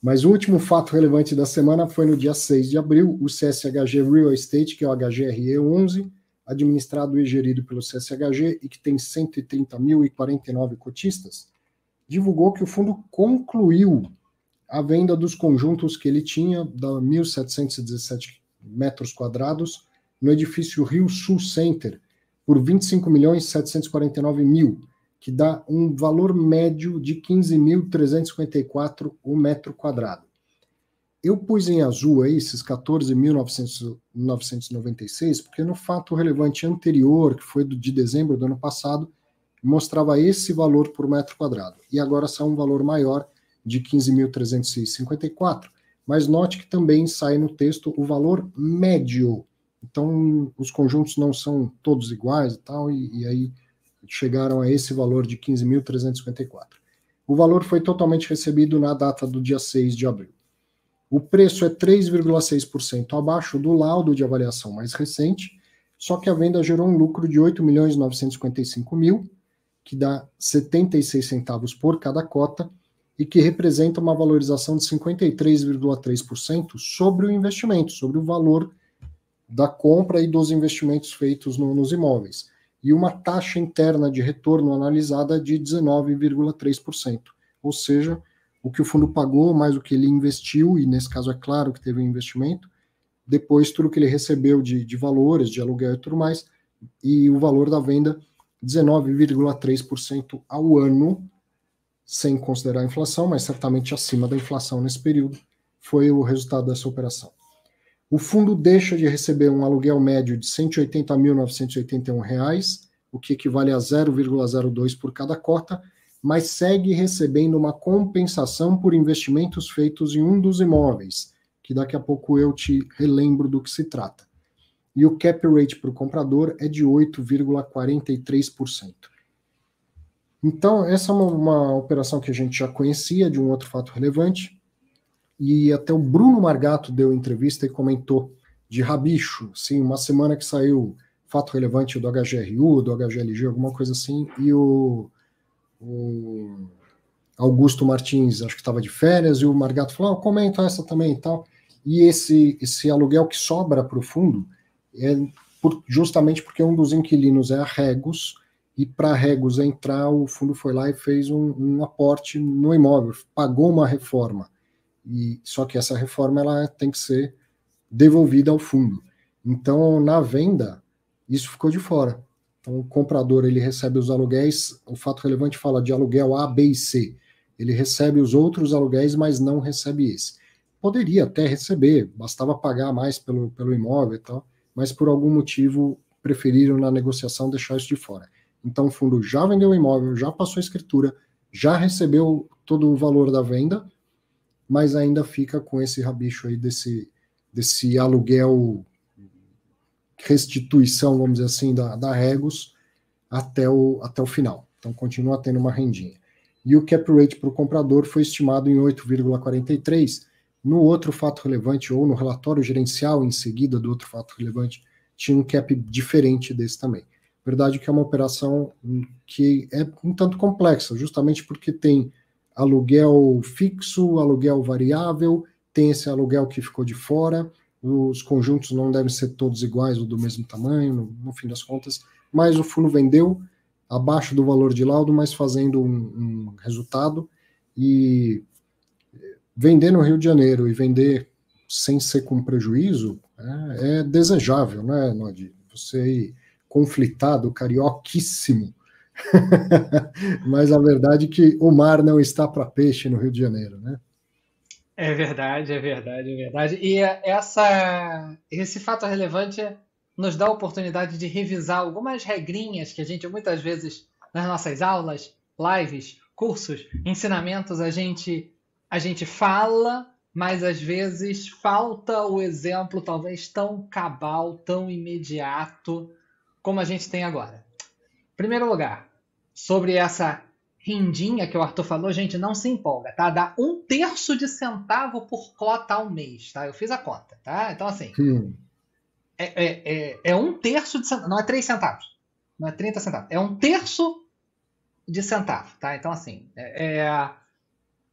Mas o último fato relevante da semana foi no dia 6 de abril, o CSHG Real Estate, que é o HGRE11, administrado e gerido pelo CSHG e que tem 130.049 cotistas, divulgou que o fundo concluiu a venda dos conjuntos que ele tinha, da 1.717 metros quadrados, no edifício Rio Sul Center, por 25.749.000, que dá um valor médio de 15.354 o metro quadrado. Eu pus em azul aí esses 14.996, porque no fato relevante anterior, que foi de dezembro do ano passado, mostrava esse valor por metro quadrado. E agora sai um valor maior de 15.354, mas note que também sai no texto o valor médio. Então, os conjuntos não são todos iguais e tal, e aí chegaram a esse valor de 15.354. O valor foi totalmente recebido na data do dia 6 de abril. O preço é 3,6% abaixo do laudo de avaliação mais recente, só que a venda gerou um lucro de 8.955.000, que dá 76 centavos por cada cota, e que representa uma valorização de 53,3% sobre o investimento, sobre o valor da compra e dos investimentos feitos nos imóveis, e uma taxa interna de retorno analisada de 19,3%, ou seja, o que o fundo pagou mais o que ele investiu, e nesse caso é claro que teve um investimento, depois tudo que ele recebeu de valores, de aluguel e tudo mais, e o valor da venda 19,3% ao ano, sem considerar a inflação, mas certamente acima da inflação nesse período, foi o resultado dessa operação. O fundo deixa de receber um aluguel médio de R$ 180.981, o que equivale a 0,02 por cada cota, mas segue recebendo uma compensação por investimentos feitos em um dos imóveis, que daqui a pouco eu te relembro do que se trata. E o cap rate para o comprador é de 8,43%. Então, essa é uma operação que a gente já conhecia de um outro fato relevante, e até o Bruno Margato deu entrevista e comentou de rabicho, sim, uma semana que saiu fato relevante do HGRU, do HGLG, alguma coisa assim, e o Augusto Martins, acho que estava de férias, e o Margato falou, comenta essa também e tal, e esse aluguel que sobra para o fundo é justamente porque um dos inquilinos é a Regus, e para a Regus entrar, o fundo foi lá e fez um aporte no imóvel, pagou uma reforma, só que essa reforma ela tem que ser devolvida ao fundo. Então, na venda, isso ficou de fora. Então, o comprador ele recebe os aluguéis, o fato relevante fala de aluguel A, B e C. Ele recebe os outros aluguéis, mas não recebe esse. Poderia até receber, bastava pagar mais pelo imóvel e tal, mas por algum motivo preferiram na negociação deixar isso de fora. Então, o fundo já vendeu o imóvel, já passou a escritura, já recebeu todo o valor da venda, mas ainda fica com esse rabicho aí desse aluguel, restituição, vamos dizer assim, da Regus até o final. Então, continua tendo uma rendinha. E o cap rate para o comprador foi estimado em 8,43%. No outro fato relevante, ou no relatório gerencial em seguida do outro fato relevante, tinha um cap diferente desse também. Verdade que é uma operação que é um tanto complexa, justamente porque tem aluguel fixo, aluguel variável, tem esse aluguel que ficou de fora, os conjuntos não devem ser todos iguais ou do mesmo tamanho, no fim das contas, mas o fundo vendeu abaixo do valor de laudo, mas fazendo um resultado, e vender no Rio de Janeiro e vender sem ser com prejuízo é desejável, né, Nodi? Você aí, conflitado, carioquíssimo, mas a verdade é que o mar não está para peixe no Rio de Janeiro, né? É verdade, é verdade, é verdade. E esse fato relevante nos dá a oportunidade de revisar algumas regrinhas que a gente muitas vezes nas nossas aulas, lives, cursos, ensinamentos a gente fala, mas às vezes falta o exemplo talvez tão cabal, tão imediato como a gente tem agora. Em primeiro lugar, sobre essa rendinha que o Arthur falou, gente, não se empolga, tá? Dá 1/3 de centavo por cota ao mês, tá? Eu fiz a conta, tá? Então, assim, é 1/3 de centavo, não é 3 centavos, não é 30 centavos, é 1/3 de centavo, tá? Então, assim,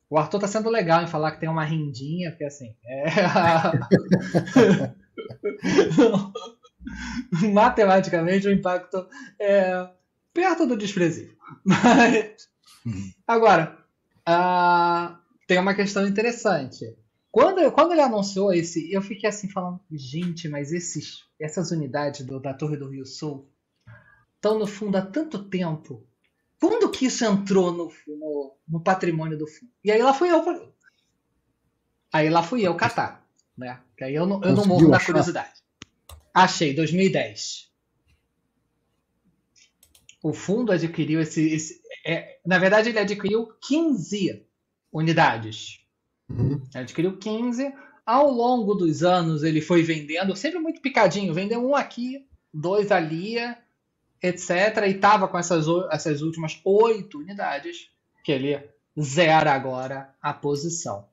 o Arthur tá sendo legal em falar que tem uma rendinha, porque assim, matematicamente o impacto é perto do desprezível. Mas, agora, tem uma questão interessante. Quando ele anunciou esse, eu fiquei assim falando, gente, mas essas unidades da Torre do Rio Sul estão no fundo há tanto tempo. Quando que isso entrou no patrimônio do fundo? E aí lá fui eu catar, né? Que aí eu não morro da curiosidade. Achei, 2010. O fundo adquiriu na verdade, ele adquiriu 15 unidades. Ele adquiriu 15. Ao longo dos anos, ele foi vendendo, sempre muito picadinho. Vendeu um aqui, 2 ali, etc. E estava com essas últimas 8 unidades, que ele zera agora a posição.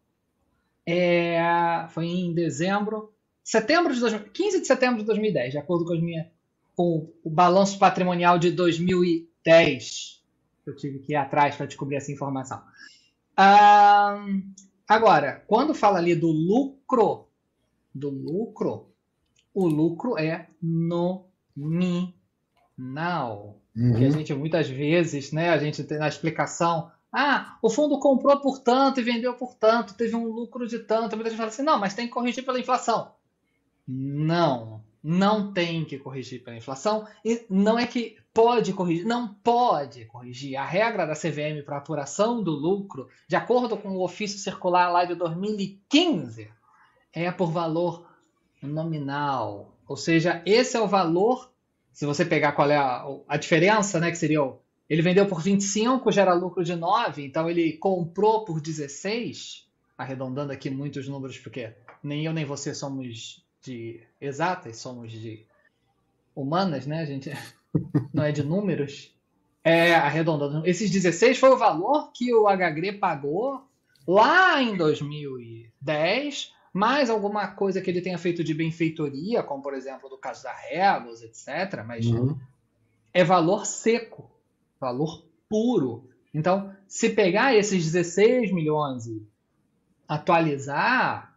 Foi em dezembro, 15 de setembro de 2010, de acordo com o balanço patrimonial de 2010. Eu tive que ir atrás para descobrir essa informação. Agora, quando fala ali do lucro, o lucro é nominal. Que a gente muitas vezes, né, a gente tem na explicação, o fundo comprou por tanto e vendeu por tanto, teve um lucro de tanto. Muita gente fala assim, não, mas tem que corrigir pela inflação. Não tem que corrigir pela inflação, e não é que pode corrigir, não pode corrigir. A regra da CVM para apuração do lucro, de acordo com o ofício circular lá de 2015, é por valor nominal. Ou seja, esse é o valor, se você pegar qual é a diferença, né, que seria ele vendeu por 25, gera lucro de 9, então ele comprou por 16, arredondando aqui muitos números, porque nem eu nem você somos de exatas, somos de humanas, né? A gente não é de números. Arredondando. Esses 16 foi o valor que o HGRE pagou lá em 2010, mais alguma coisa que ele tenha feito de benfeitoria, como por exemplo do caso da Regus, etc. Mas é valor seco, valor puro. Então, se pegar esses 16 milhões e atualizar,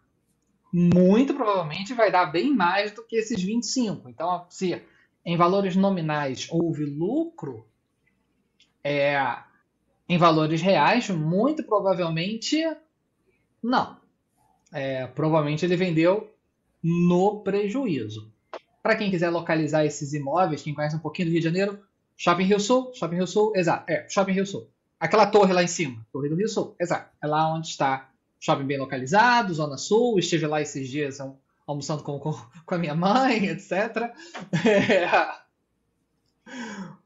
muito provavelmente vai dar bem mais do que esses 25. Então, se em valores nominais houve lucro, em valores reais, muito provavelmente não. Provavelmente ele vendeu no prejuízo. Para quem quiser localizar esses imóveis, quem conhece um pouquinho do Rio de Janeiro, Shopping Rio Sul, exato, Shopping Rio Sul. Aquela torre lá em cima, Torre do Rio Sul, exato. É lá onde está. Shopping bem localizado, Zona Sul, estive lá esses dias almoçando com a minha mãe, etc.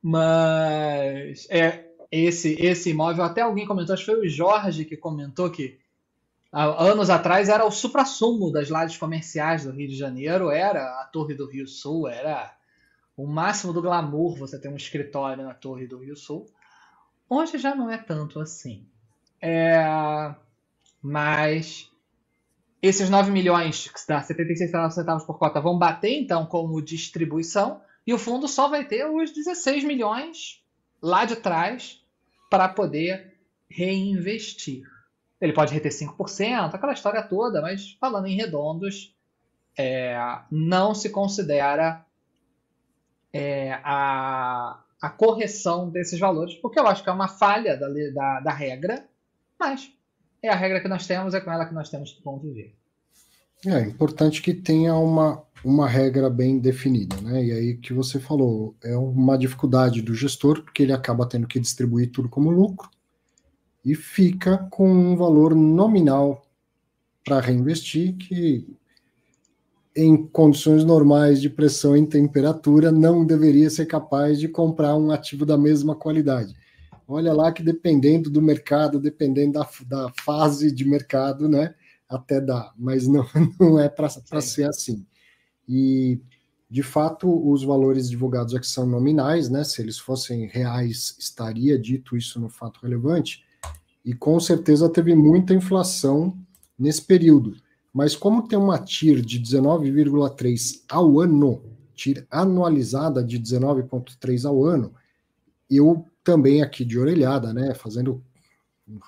Mas esse imóvel, até alguém comentou, acho que foi o Jorge que comentou que anos atrás era o suprassumo das lajes comerciais do Rio de Janeiro, era a Torre do Rio Sul, era o máximo do glamour você ter um escritório na Torre do Rio Sul. Hoje já não é tanto assim. Mas esses 9 milhões, que dá 76 centavos por cota, vão bater então como distribuição, e o fundo só vai ter os 16 milhões lá de trás para poder reinvestir. Ele pode reter 5%, aquela história toda, mas falando em redondos, não se considera a correção desses valores, porque eu acho que é uma falha da regra, mas é a regra que nós temos, é com ela que nós temos que conviver. É importante que tenha uma regra bem definida, né? E aí que você falou, é uma dificuldade do gestor, porque ele acaba tendo que distribuir tudo como lucro e fica com um valor nominal para reinvestir, que em condições normais de pressão e temperatura não deveria ser capaz de comprar um ativo da mesma qualidade. Olha lá que dependendo do mercado, dependendo da fase de mercado, né, até dá, mas não é para ser assim. E, de fato, os valores divulgados aqui são nominais, né, se eles fossem reais, estaria dito isso no fato relevante, e com certeza teve muita inflação nesse período. Mas como tem uma TIR de 19,3 ao ano, TIR anualizada de 19,3 ao ano, eu também aqui de orelhada, né, fazendo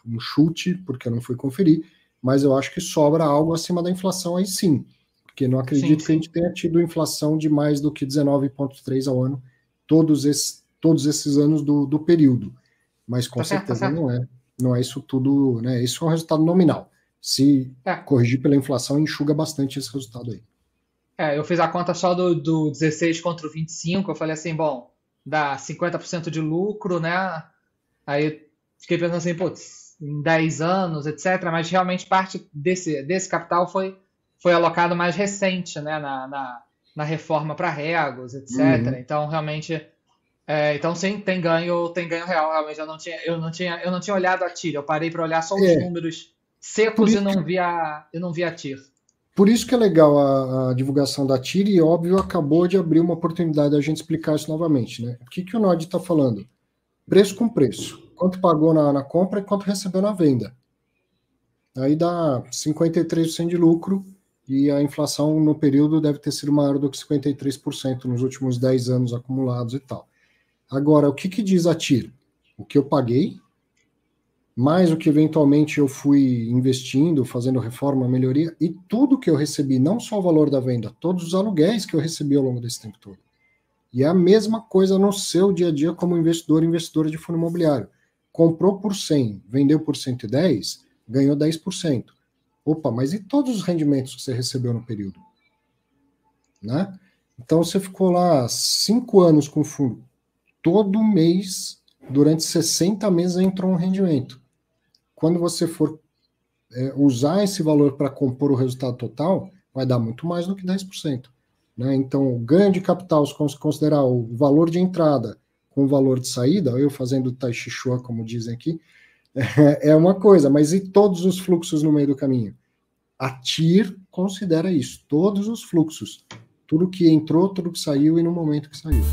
um chute, porque eu não fui conferir, mas eu acho que sobra algo acima da inflação aí sim, porque não acredito que a gente tenha tido inflação de mais do que 19,3 ao ano todos esses anos do período, mas com certeza não é isso tudo, né, isso é um resultado nominal. Se corrigir pela inflação, enxuga bastante esse resultado aí. Eu fiz a conta só do 16 contra o 25, eu falei assim, bom, dá 50% de lucro, né? Aí fiquei pensando assim, putz, em 10 anos, etc. Mas realmente parte desse capital foi alocado mais recente, né? Na reforma para Regos, etc. Uhum. Então, realmente, então sim, tem ganho real. Realmente, eu não tinha olhado a TIR, eu parei para olhar só os números secos e não vi a TIR. Por isso que é legal a divulgação da TIR e, óbvio, acabou de abrir uma oportunidade da gente explicar isso novamente, né? O que o Nod está falando? Preço com preço. Quanto pagou na compra e quanto recebeu na venda. Aí dá 53% de lucro e a inflação no período deve ter sido maior do que 53% nos últimos 10 anos acumulados e tal. Agora, o que diz a TIR? O que eu paguei, mais o que eventualmente eu fui investindo, fazendo reforma, melhoria, e tudo que eu recebi, não só o valor da venda, todos os aluguéis que eu recebi ao longo desse tempo todo. E é a mesma coisa no seu dia a dia como investidora de fundo imobiliário. Comprou por 100, vendeu por 110, ganhou 10%. Opa, mas e todos os rendimentos que você recebeu no período? Né? Então você ficou lá 5 anos com o fundo. Todo mês, durante 60 meses, entrou um rendimento. Quando você for usar esse valor para compor o resultado total, vai dar muito mais do que 10%. Né? Então, o ganho de capital, se considerar o valor de entrada com o valor de saída, eu fazendo Tai Chi Chuan, como dizem aqui, é uma coisa, mas e todos os fluxos no meio do caminho? A TIR considera isso, todos os fluxos, tudo que entrou, tudo que saiu e no momento que saiu.